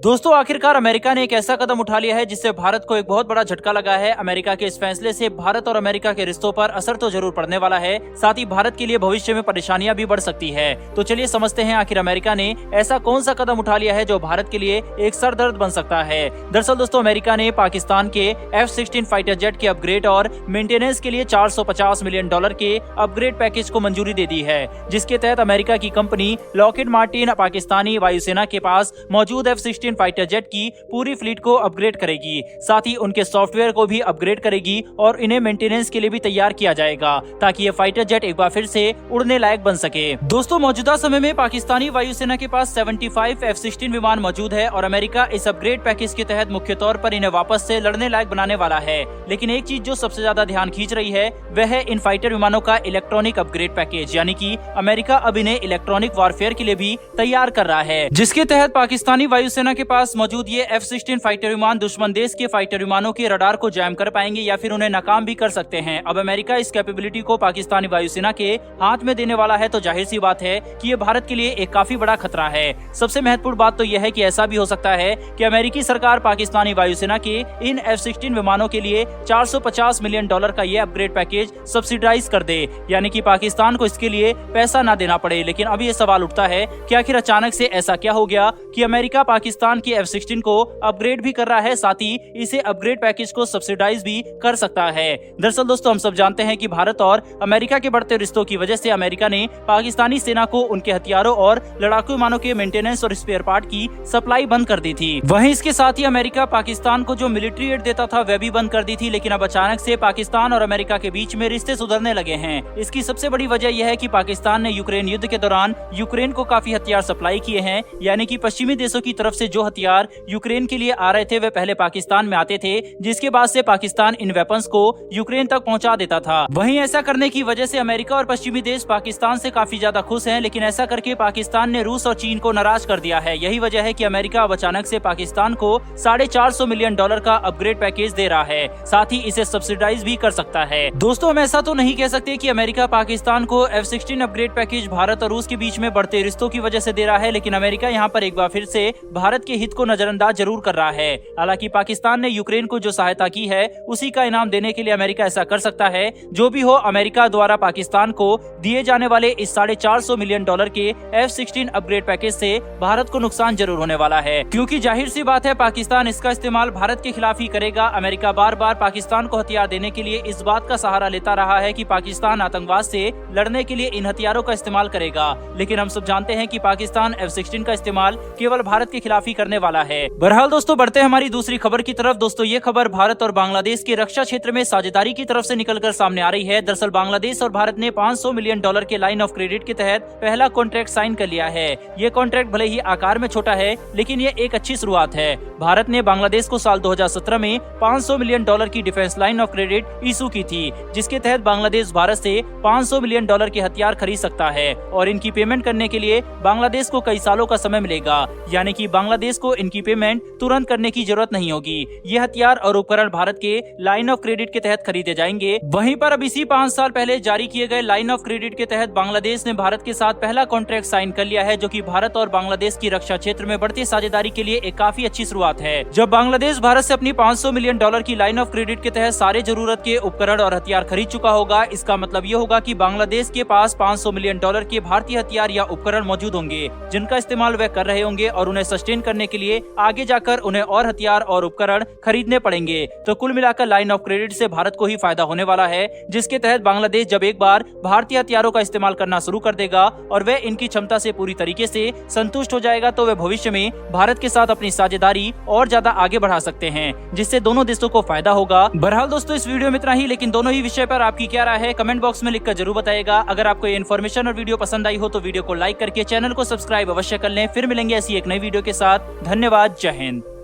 दोस्तों आखिरकार अमेरिका ने एक ऐसा कदम उठा लिया है जिससे भारत को एक बहुत बड़ा झटका लगा है। अमेरिका के इस फैसले से भारत और अमेरिका के रिश्तों पर असर तो जरूर पड़ने वाला है, साथ ही भारत के लिए भविष्य में परेशानियां भी बढ़ सकती है। तो चलिए समझते हैं आखिर अमेरिका ने ऐसा कौन सा कदम उठा लिया है जो भारत के लिए एक सरदर्द बन सकता है। दरअसल दोस्तों अमेरिका ने पाकिस्तान के F-16 फाइटर जेट के अपग्रेड और मेंटेनेंस के लिए $450 मिलियन के अपग्रेड पैकेज को मंजूरी दे दी है, जिसके तहत अमेरिका की कंपनी लॉकहीड मार्टिन पाकिस्तानी वायुसेना के पास मौजूद F-16 फाइटर जेट की पूरी फ्लीट को अपग्रेड करेगी, साथ ही उनके सॉफ्टवेयर को भी अपग्रेड करेगी और इन्हें मेंटेनेंस के लिए भी तैयार किया जाएगा ताकि ये फाइटर जेट एक बार फिर से उड़ने लायक बन सके। दोस्तों मौजूदा समय में पाकिस्तानी वायुसेना के पास 75 F-16 विमान मौजूद है और अमेरिका इस अपग्रेड पैकेज के तहत मुख्य तौर पर इन्हें वापस से लड़ने लायक बनाने वाला है। लेकिन एक चीज जो सबसे ज्यादा ध्यान खींच रही है वह है इन फाइटर विमानों का इलेक्ट्रॉनिक अपग्रेड पैकेज, यानी कि अमेरिका अब इन्हें इलेक्ट्रॉनिक वॉरफेयर के लिए भी तैयार कर रहा है, जिसके तहत पाकिस्तानी वायुसेना के पास मौजूद ये F-16 फाइटर विमान दुश्मन देश के फाइटर विमानों के रडार को जैम कर पाएंगे या फिर उन्हें नाकाम भी कर सकते हैं। अब अमेरिका इस कैपेबिलिटी को पाकिस्तानी वायुसेना के हाथ में देने वाला है, तो जाहिर सी बात है कि ये भारत के लिए एक काफी बड़ा खतरा है। सबसे महत्वपूर्ण बात तो यह है कि ऐसा भी हो सकता है कि अमेरिकी सरकार पाकिस्तानी वायुसेना के इन F-16 विमानों के लिए $450 मिलियन का ये अपग्रेड पैकेज सब्सिडाइज कर दे, यानी कि पाकिस्तान को इसके लिए पैसा ना देना पड़े। लेकिन अब ये सवाल उठता है कि आखिर अचानक से ऐसा क्या हो गया कि अमेरिका पाकिस्तान के F-16 को अपग्रेड भी कर रहा है, साथ ही इसे अपग्रेड पैकेज को सब्सिडाइज भी कर सकता है। दरअसल दोस्तों हम सब जानते हैं कि भारत और अमेरिका के बढ़ते रिश्तों की वजह से अमेरिका ने पाकिस्तानी सेना को उनके हथियारों और लड़ाकू विमानों के मेंटेनेंस और स्पेयर पार्ट की सप्लाई बंद कर दी थी। वहीं इसके साथ ही अमेरिका पाकिस्तान को जो मिलिट्री एड देता था वह भी बंद कर दी थी। लेकिन अब अचानक से पाकिस्तान और अमेरिका के बीच में रिश्ते सुधरने लगे हैं। इसकी सबसे बड़ी वजह यह है कि पाकिस्तान ने यूक्रेन युद्ध के दौरान यूक्रेन को काफी हथियार सप्लाई किए हैं, यानी कि पश्चिमी देशों की तरफ से जो हथियार यूक्रेन के लिए आ रहे थे वे पहले पाकिस्तान में आते थे, जिसके बाद से पाकिस्तान इन वेपन्स को यूक्रेन तक पहुंचा देता था। वहीं ऐसा करने की वजह से अमेरिका और पश्चिमी देश पाकिस्तान से काफी ज्यादा खुश हैं, लेकिन ऐसा करके पाकिस्तान ने रूस और चीन को नाराज कर दिया है। यही वजह है कि अमेरिका अब अचानक से पाकिस्तान को $450 मिलियन का अपग्रेड पैकेज दे रहा है, साथ ही इसे सब्सिडाइज भी कर सकता है। दोस्तों हम ऐसा तो नहीं कह सकते कि अमेरिका पाकिस्तान को F-16 अपग्रेड पैकेज भारत और रूस के बीच में बढ़ते रिश्तों की वजह से दे रहा है, लेकिन अमेरिका यहाँ पर एक बार फिर से भारत के हित को नजरअंदाज जरूर कर रहा है। हालांकि पाकिस्तान ने यूक्रेन को जो सहायता की है उसी का इनाम देने के लिए अमेरिका ऐसा कर सकता है। जो भी हो, अमेरिका द्वारा पाकिस्तान को दिए जाने वाले इस $450 मिलियन के F-16 अपग्रेड पैकेज से भारत को नुकसान जरूर होने वाला है, क्योंकि जाहिर सी बात है पाकिस्तान इसका इस्तेमाल भारत के खिलाफ ही करेगा। अमेरिका बार बार पाकिस्तान को हथियार देने के लिए इस बात का सहारा लेता रहा है कि पाकिस्तान आतंकवाद से लड़ने के लिए इन हथियारों का इस्तेमाल करेगा, लेकिन हम सब जानते हैं कि पाकिस्तान F-16 का इस्तेमाल केवल भारत के खिलाफ ही करने वाला है। बहरहाल दोस्तों बढ़ते हैं हमारी दूसरी खबर की तरफ। दोस्तों ये खबर भारत और बांग्लादेश की रक्षा क्षेत्र में साझेदारी की तरफ से निकलकर सामने आ रही है। दरअसल बांग्लादेश और भारत ने $500 मिलियन के लाइन ऑफ क्रेडिट के तहत पहला कॉन्ट्रैक्ट साइन कर लिया है। ये कॉन्ट्रैक्ट भले ही आकार में छोटा है, लेकिन ये एक अच्छी शुरुआत है। भारत ने बांग्लादेश को साल 2017 में $500 मिलियन की defence line of credit issue की थी, जिसके तहत बांग्लादेश भारत से $500 मिलियन के हथियार खरीद सकता है और इनकी पेमेंट करने के लिए बांग्लादेश को कई सालों का समय मिलेगा, यानी कि बांग्लादेश को इनकी पेमेंट तुरंत करने की जरूरत नहीं होगी। ये हथियार और उपकरण भारत के लाइन ऑफ क्रेडिट के तहत खरीदे जाएंगे। वहीं पर अब इसी 5 साल पहले जारी किए गए लाइन ऑफ क्रेडिट के तहत बांग्लादेश ने भारत के साथ पहला कॉन्ट्रैक्ट साइन कर लिया है, जो कि भारत और बांग्लादेश की रक्षा क्षेत्र में बढ़ती साझेदारी के लिए एक काफी अच्छी शुरुआत है। जब बांग्लादेश भारत से अपनी $500 मिलियन की लाइन ऑफ क्रेडिट के तहत सारे जरूरत के उपकरण और हथियार खरीद चुका होगा, इसका मतलब ये होगा कि बांग्लादेश के पास $500 मिलियन के भारतीय हथियार या उपकरण मौजूद होंगे, जिनका इस्तेमाल वे कर रहे होंगे और उन्हें सस्टेन करने के लिए आगे जाकर उन्हें और हथियार और उपकरण खरीदने पड़ेंगे। तो कुल मिलाकर लाइन ऑफ क्रेडिट से भारत को ही फायदा होने वाला है, जिसके तहत बांग्लादेश जब एक बार भारतीय हथियारों का इस्तेमाल करना शुरू कर देगा और वह इनकी क्षमता से पूरी तरीके से संतुष्ट हो जाएगा, तो वे भविष्य में भारत के साथ अपनी साझेदारी और ज्यादा आगे बढ़ा सकते हैं, जिससे दोनों देशों को फायदा होगा। बहरहाल दोस्तों इस वीडियो में इतना ही, लेकिन दोनों ही विषय पर आपकी क्या राय है कमेंट बॉक्स में लिखकर जरूर बताइएगा। अगर आपको ये इन्फॉर्मेशन और वीडियो पसंद आई हो तो वीडियो को लाइक करके चैनल को सब्सक्राइब अवश्य कर लें। फिर मिलेंगे ऐसी एक नई वीडियो के साथ। धन्यवाद। जय हिंद।